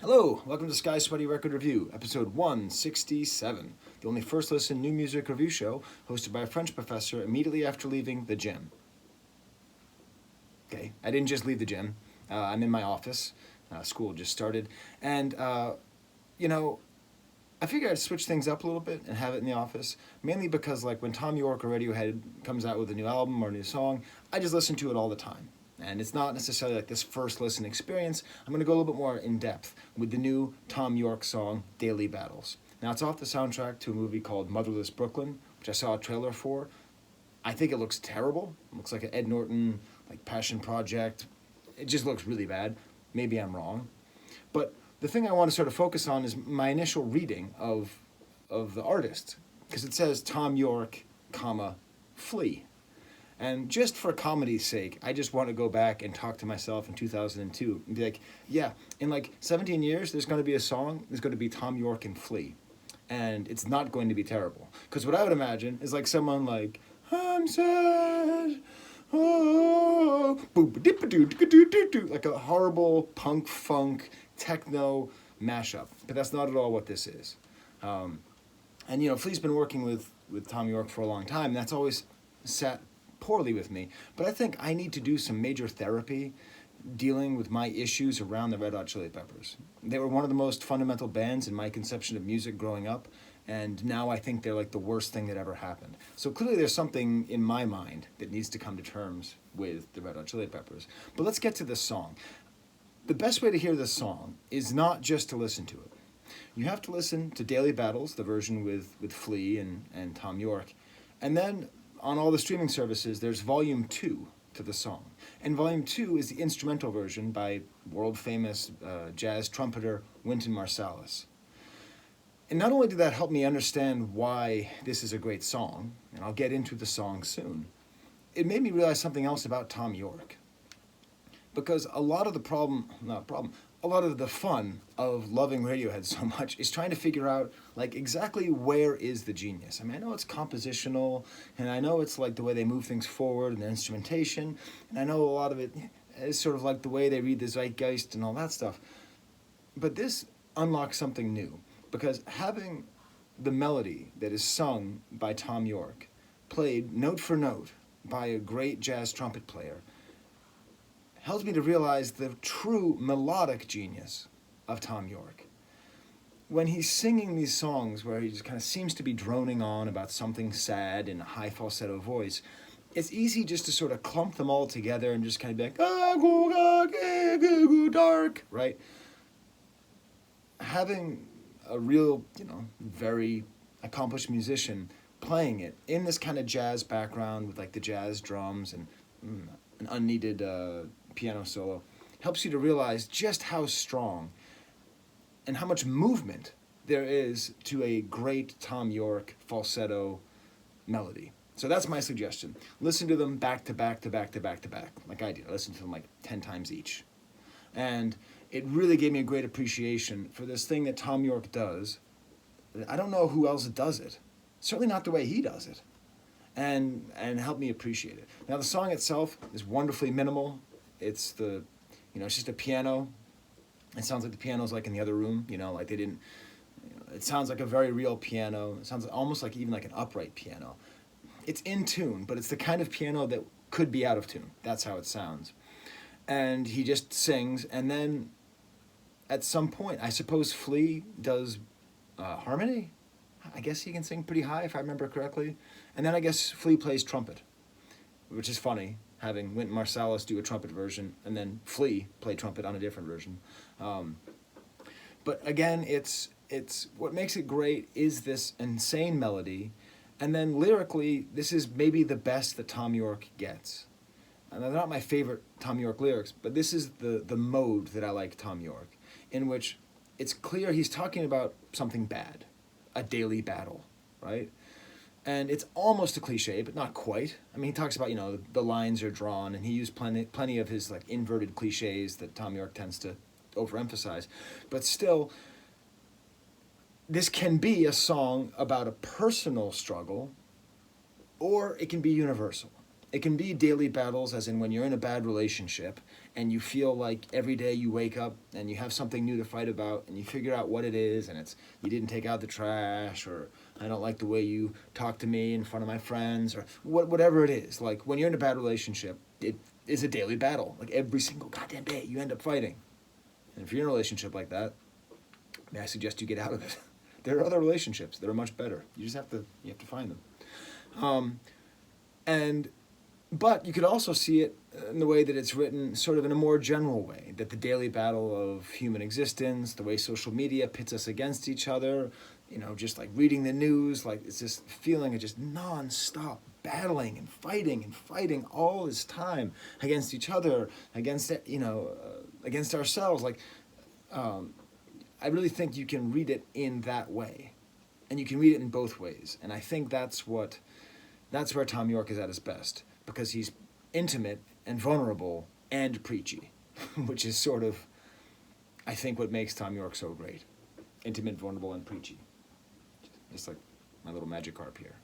Hello, welcome to Sky Sweaty Record Review, episode 167, the only first listen new music review show hosted by a French professor immediately after leaving the gym. Okay, I didn't just leave the gym, I'm in my office. School just started, and you know, I figured I'd switch things up a little bit and have it in the office, mainly because like when Thom Yorke or Radiohead comes out with a new album or a new song, I just listen to it all the time. And it's not necessarily like this first listen experience. I'm going to go a little bit more in depth with the new Thom Yorke song, Daily Battles. Now, it's off the soundtrack to a movie called Motherless Brooklyn, which I saw a trailer for. I think it looks terrible. It looks like an Ed Norton, like, passion project. It just looks really bad. Maybe I'm wrong. But the thing I want to sort of focus on is my initial reading of the artist, because it says Thom Yorke, comma, Flea. And just for comedy's sake, I just want to go back and talk to myself in 2002 and be like, yeah, in like 17 years, there's going to be a song, there's going to be Thom Yorke and Flea. And it's not going to be terrible. Because what I would imagine is like someone like, I'm sad, oh, like a horrible punk funk techno mashup. But that's not at all what this is. And you know, Flea's been working with Thom Yorke for a long time, and that's always sat poorly with me. But I think I need to do some major therapy dealing with my issues around the Red Hot Chili Peppers. They were one of the most fundamental bands in my conception of music growing up, and now I think they're like the worst thing that ever happened. So clearly there's something in my mind that needs to come to terms with the Red Hot Chili Peppers. But let's get to this song. The best way to hear this song is not just to listen to it. You have to listen to Daily Battles, the version with Flea and Thom Yorke, and then on all the streaming services, there's Volume 2 to the song. And Volume 2 is the instrumental version by world-famous jazz trumpeter Wynton Marsalis. And not only did that help me understand why this is a great song, and I'll get into the song soon, it made me realize something else about Thom Yorke. Because a lot of a lot of the fun of loving Radiohead so much is trying to figure out like exactly where is the genius. I mean, I know it's compositional, and I know it's like the way they move things forward and the instrumentation, and I know a lot of it is sort of like the way they read the zeitgeist and all that stuff. But this unlocks something new, because having the melody that is sung by Thom Yorke, played note for note by a great jazz trumpet player, helps me to realize the true melodic genius of Thom Yorke. When he's singing these songs where he just kind of seems to be droning on about something sad in a high falsetto voice, it's easy just to sort of clump them all together and just kind of be like, dark, right? Having a real, very accomplished musician playing it in this kind of jazz background with like the jazz drums and an unneeded piano solo helps you to realize just how strong and how much movement there is to a great Thom Yorke falsetto melody. So that's my suggestion. Listen to them back to back to back to back to back, like I did. I listened to them like 10 times each. And it really gave me a great appreciation for this thing that Thom Yorke does. I don't know who else does it. Certainly not the way he does it. And help me appreciate it. Now the song itself is wonderfully minimal. It's it's just a piano. It sounds like the piano's like in the other room, like they didn't, it sounds like a very real piano. It sounds almost like even like an upright piano. It's in tune, but it's the kind of piano that could be out of tune. That's how it sounds. And he just sings, and then at some point, I suppose Flea does harmony. I guess he can sing pretty high if I remember correctly. And then I guess Flea plays trumpet, which is funny, having Wynton Marsalis do a trumpet version and then Flea play trumpet on a different version. But again, it's what makes it great is this insane melody, and then lyrically, this is maybe the best that Thom Yorke gets. And they're not my favorite Thom Yorke lyrics, but this is the mode that I like Thom Yorke, in which it's clear he's talking about something bad, a daily battle, right? And it's almost a cliche, but not quite. I mean, he talks about, the lines are drawn, and he used plenty of his, like, inverted cliches that Thom Yorke tends to overemphasize. But still, this can be a song about a personal struggle, or it can be universal. It can be daily battles, as in when you're in a bad relationship and you feel like every day you wake up and you have something new to fight about and you figure out what it is, and it's you didn't take out the trash, or I don't like the way you talk to me in front of my friends, or whatever it is. Like when you're in a bad relationship, it is a daily battle. Like every single goddamn day you end up fighting. And if you're in a relationship like that, may I suggest you get out of it. There are other relationships that are much better. You just have to find them. But you could also see it in the way that it's written, sort of in a more general way, that the daily battle of human existence, the way social media pits us against each other, just like reading the news, like it's this feeling of just non-stop battling and fighting all this time against each other, against against ourselves. Like, I really think you can read it in that way, and you can read it in both ways. And I think that's where Thom Yorke is at his best, because he's intimate and vulnerable and preachy, which is sort of, I think, what makes Thom Yorke so great. Intimate, vulnerable, and preachy. Just like my little magic harp here.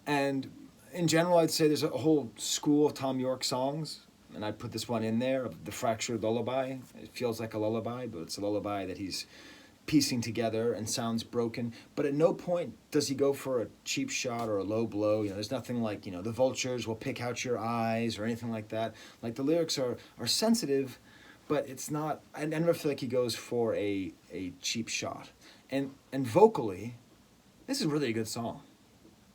And in general, I'd say there's a whole school of Thom Yorke songs, and I put this one in there, of the Fractured Lullaby. It feels like a lullaby, but it's a lullaby that he's piecing together and sounds broken. But at no point does he go for a cheap shot or a low blow. There's nothing like, the vultures will pick out your eyes or anything like that. Like, the lyrics are sensitive, but it's not, I never feel like he goes for a cheap shot. And vocally, this is really a good song.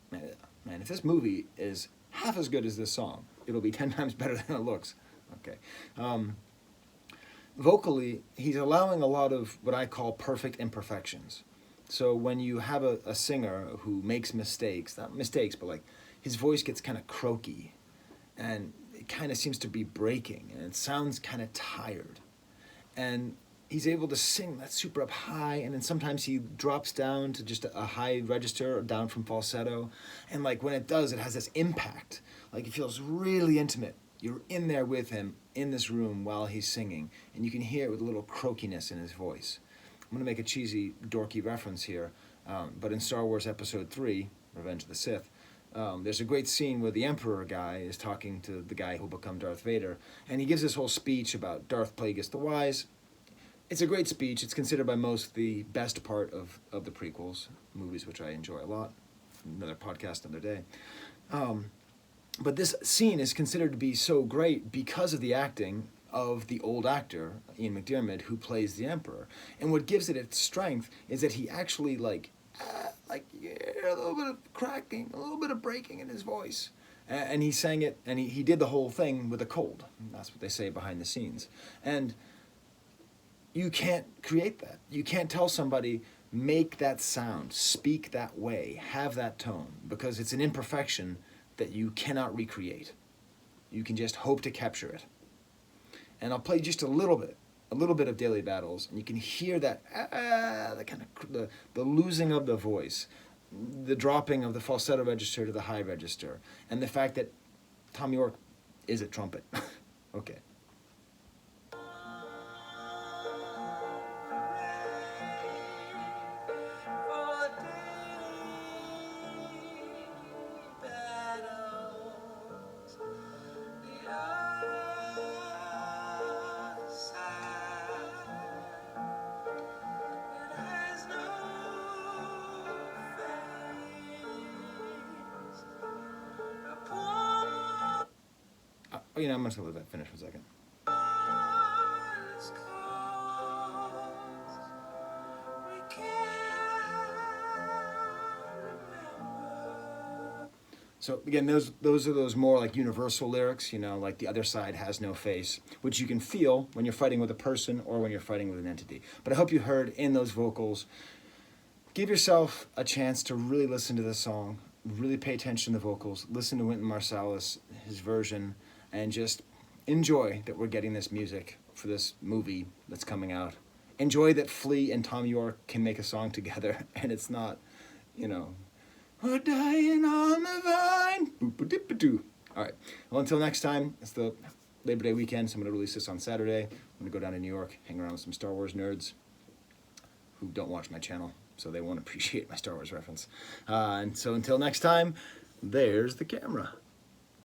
Man, if this movie is half as good as this song, it'll be 10 times better than it looks. Okay. Vocally, he's allowing a lot of what I call perfect imperfections. So when you have a singer who makes mistakes, not mistakes, but like his voice gets kind of croaky and it kind of seems to be breaking and it sounds kind of tired. And he's able to sing that super up high, and then sometimes he drops down to just a high register or down from falsetto. And like when it does, it has this impact. Like it feels really intimate. You're in there with him in this room while he's singing, and you can hear it with a little croakiness in his voice. I'm going to make a cheesy, dorky reference here, but in Star Wars Episode 3, Revenge of the Sith, there's a great scene where the Emperor guy is talking to the guy who'll become Darth Vader, and he gives this whole speech about Darth Plagueis the Wise. It's a great speech. It's considered by most the best part of the prequels, movies which I enjoy a lot. Another podcast another day. But this scene is considered to be so great because of the acting of the old actor, Ian McDiarmid, who plays the Emperor. And what gives it its strength is that he actually, a little bit of cracking, a little bit of breaking in his voice. And he sang it, and he did the whole thing with a cold. That's what they say behind the scenes. And you can't create that. You can't tell somebody, make that sound, speak that way, have that tone, because it's an imperfection that you cannot recreate. You can just hope to capture it. And I'll play just a little bit of Daily Battles, and you can hear that, the kind of the losing of the voice, the dropping of the falsetto register to the high register, and the fact that Thom Yorke is a trumpet. Okay. I'm just going to let that finish for a second. So again, those are those more like universal lyrics, like the other side has no face, which you can feel when you're fighting with a person or when you're fighting with an entity. But I hope you heard in those vocals, give yourself a chance to really listen to this song, really pay attention to the vocals, listen to Wynton Marsalis, his version, and just enjoy that we're getting this music for this movie that's coming out. Enjoy that Flea and Thom Yorke can make a song together, and it's not, we're dying on the vine. Boop-a-dip-a-doo. All right. Well, until next time, it's the Labor Day weekend, so I'm going to release this on Saturday. I'm going to go down to New York, hang around with some Star Wars nerds who don't watch my channel, so they won't appreciate my Star Wars reference. And so until next time, There's the camera.